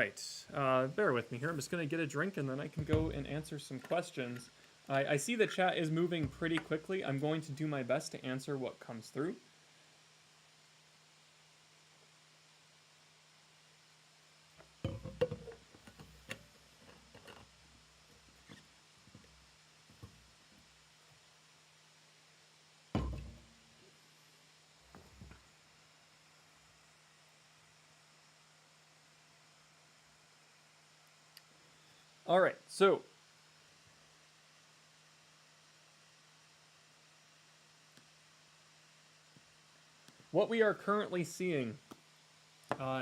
right, bear with me here. I'm just going to get a drink and then I can go and answer some questions. I see the chat is moving pretty quickly. I'm going to do my best to answer what comes through. All right, so what we are currently seeing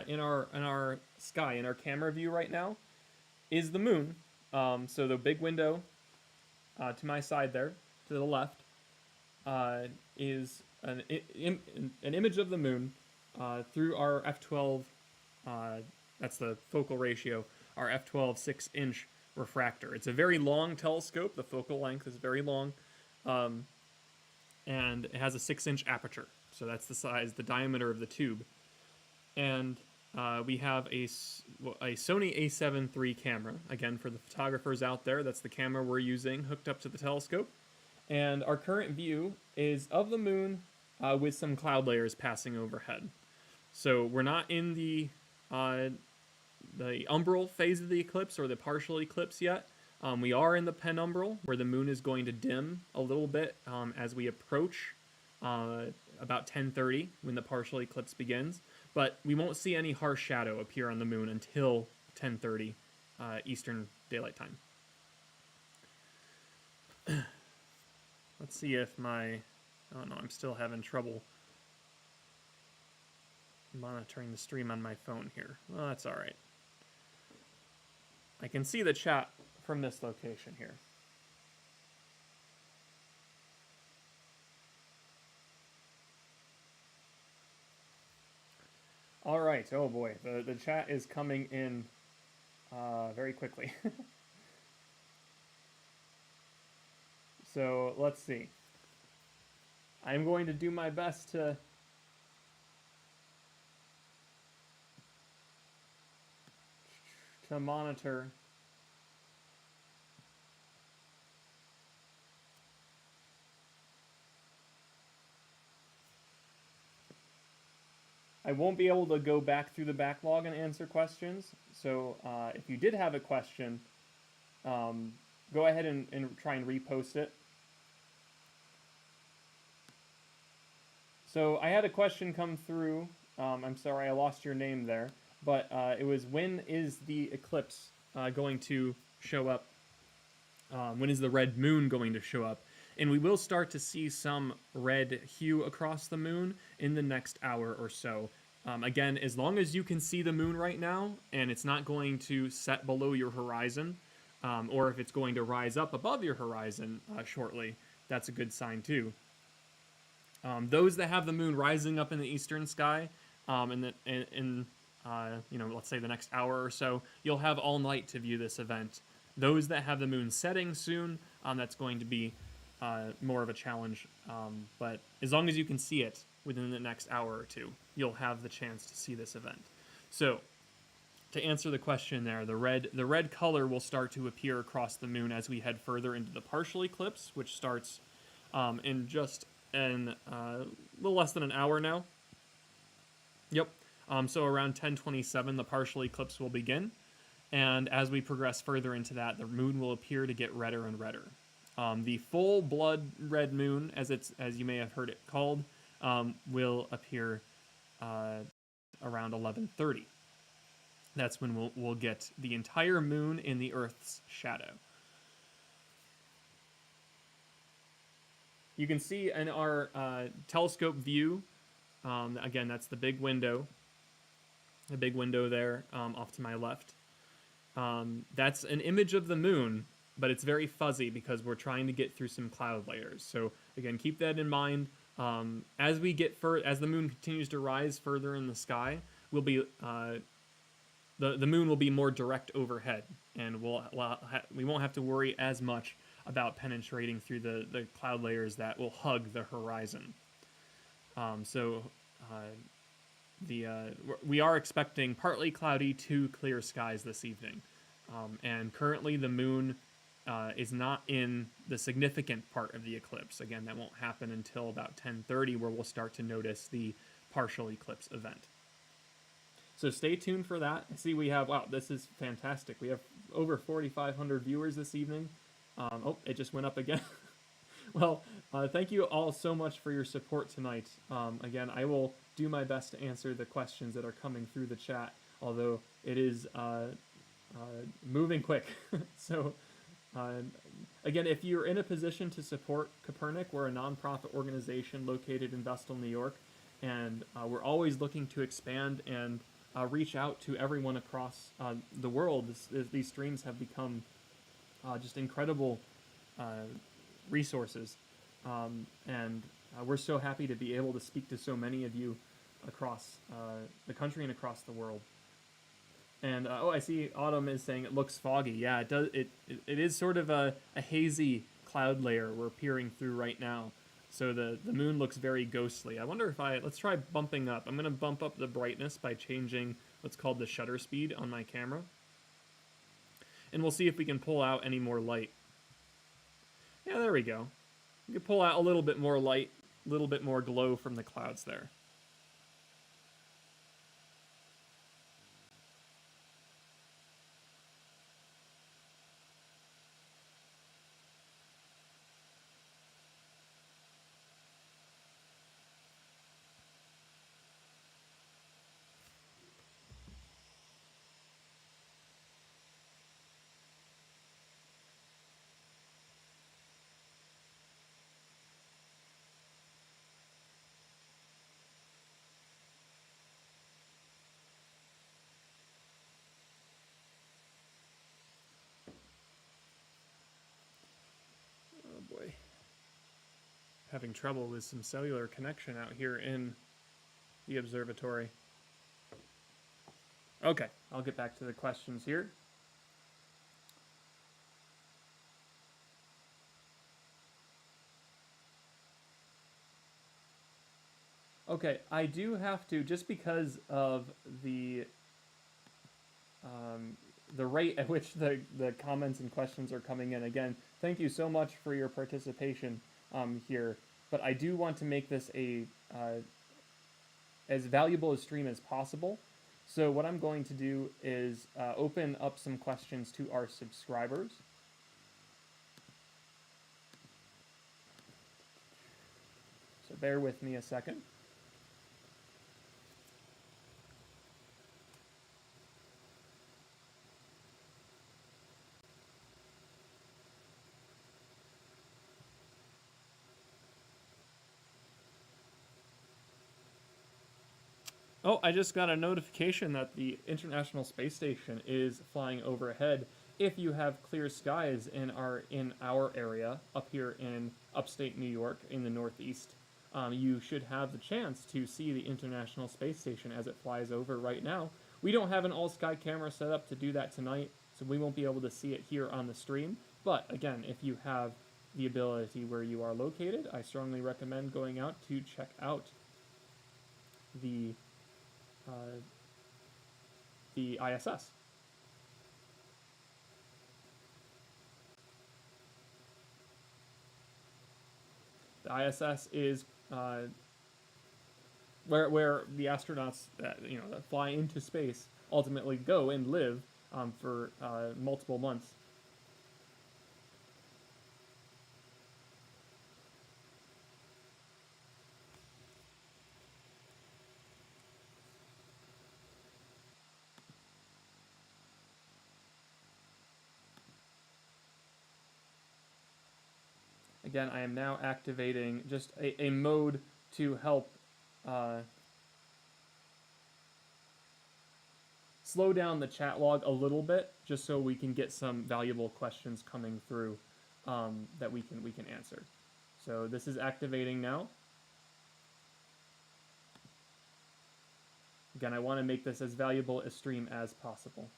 in our sky, in our camera view right now, is the moon. So the big window to my side there, to the left, is an image of the moon through our f12. That's the focal ratio. Our f12 6-inch refractor. It's a very long telescope. The focal length is very long, and it has a 6-inch aperture. So that's the size, the diameter of the tube. And we have a Sony a7 III camera. Again, for the photographers out there, that's the camera we're using hooked up to the telescope. And our current view is of the moon with some cloud layers passing overhead. So we're not in the umbral phase of the eclipse or the partial eclipse yet. We are in the penumbral, where the moon is going to dim a little bit as we approach about 10:30 when the partial eclipse begins. But we won't see any harsh shadow appear on the moon until 10:30 Eastern Daylight Time. Let's see if my... Oh no, I'm still having trouble monitoring the stream on my phone here. Well, that's all right. I can see the chat from this location here. All right. Oh boy, the chat is coming in very quickly. So let's see. I'm going to do my best to monitor. I won't be able to go back through the backlog and answer questions. So if you did have a question, go ahead and try and repost it. So I had a question come through. I'm sorry, I lost your name there. But it was, when is the eclipse going to show up? When is the red moon going to show up? And we will start to see some red hue across the moon in the next hour or so. Again, as long as you can see the moon right now, and it's not going to set below your horizon, or if it's going to rise up above your horizon shortly, that's a good sign too. Those that have the moon rising up in the eastern sky, let's say the next hour or so, you'll have all night to view this event. Those that have the moon setting soon, that's going to be more of a challenge. But as long as you can see it within the next hour or two, you'll have the chance to see this event. So, to answer the question there, the red color will start to appear across the moon as we head further into the partial eclipse, which starts in just a little less than an hour now. Yep. So around 10:27, the partial eclipse will begin. And as we progress further into that, the moon will appear to get redder and redder. The full blood red moon, as you may have heard it called, will appear around 11:30. That's when we'll get the entire moon in the Earth's shadow. You can see in our telescope view, again, that's the big window. The big window there off to my left. That's an image of the moon, but it's very fuzzy because we're trying to get through some cloud layers. So again, keep that in mind. As the moon continues to rise further in the sky, we'll be the moon will be more direct overhead, and we won't have to worry as much about penetrating through the cloud layers that will hug the horizon. we are expecting partly cloudy to clear skies this evening, and currently the moon is not in the significant part of the eclipse. Again, that won't happen until about 10:30, where we'll start to notice the partial eclipse event. So stay tuned for that. See, we have, wow, this is fantastic. We have over 4,500 viewers this evening. Oh, it just went up again. Well, thank you all so much for your support tonight. Again, I will do my best to answer the questions that are coming through the chat, although it is moving quick. So, again, if you're in a position to support Copernic, we're a nonprofit organization located in Vestal, New York, and we're always looking to expand and reach out to everyone across the world. These streams have become just incredible resources, and we're so happy to be able to speak to so many of you across the country and across the world. And oh, I see Autumn is saying it looks foggy. Yeah, it does. It is sort of a hazy cloud layer we're peering through right now. So the moon looks very ghostly. I wonder if let's try bumping up. I'm going to bump up the brightness by changing what's called the shutter speed on my camera. And we'll see if we can pull out any more light. Yeah, there we go. We can pull out a little bit more light, a little bit more glow from the clouds there. Boy, having trouble with some cellular connection out here in the observatory. Okay, I'll get back to the questions here. Okay, I do have to, just because of the rate at which the comments and questions are coming in. Again, thank you so much for your participation here. But I do want to make this as valuable a stream as possible. So what I'm going to do is open up some questions to our subscribers. So bear with me a second. Oh, I just got a notification that the International Space Station is flying overhead. If you have clear skies in our area up here in upstate New York in the Northeast, you should have the chance to see the International Space Station as it flies over right now. We don't have an all-sky camera set up to do that tonight, so we won't be able to see it here on the stream. But again, if you have the ability where you are located, I strongly recommend going out to check out the ISS. The ISS is where the astronauts that fly into space ultimately go and live for multiple months. Again, I am now activating just a mode to help slow down the chat log a little bit, just so we can get some valuable questions coming through that we can answer. So this is activating now. Again, I want to make this as valuable a stream as possible.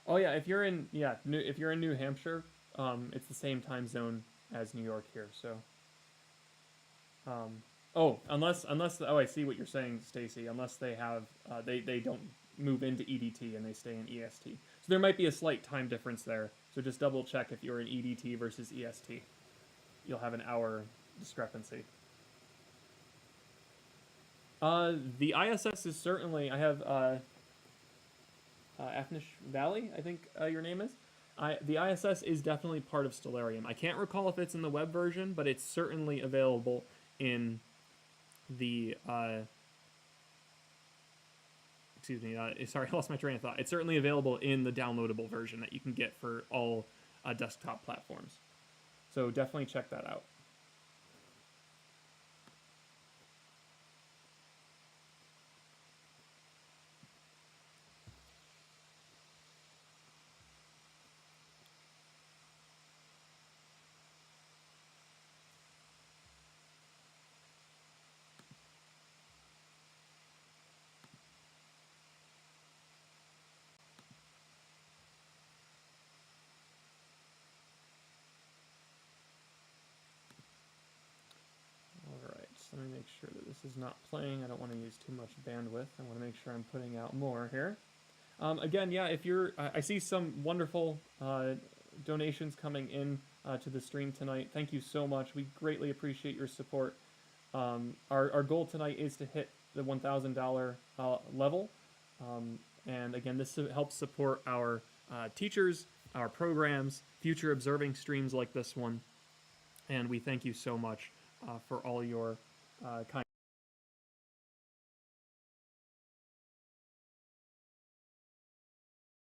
Oh yeah, if you're in New Hampshire, it's the same time zone as New York here. So, oh, I see what you're saying, Stacy. Unless they have they don't move into EDT and they stay in EST. So there might be a slight time difference there. So just double check if you're in EDT versus EST. You'll have an hour discrepancy. The ISS is certainly. I have Afnish Valley, I think your name is. The ISS is definitely part of Stellarium. I can't recall if it's in the web version, but it's certainly available in the. Excuse me. Sorry, I lost my train of thought. It's certainly available in the downloadable version that you can get for all desktop platforms. So definitely check that out. Alright, so let me make sure that this is not playing. I don't want to use too much bandwidth. I want to make sure I'm putting out more here. Again, yeah, if you're... I see some wonderful donations coming in to the stream tonight. Thank you so much. We greatly appreciate your support. Our goal tonight is to hit the $1,000 level. And again, this helps support our teachers, our programs, future observing streams like this one. And we thank you so much for all your kind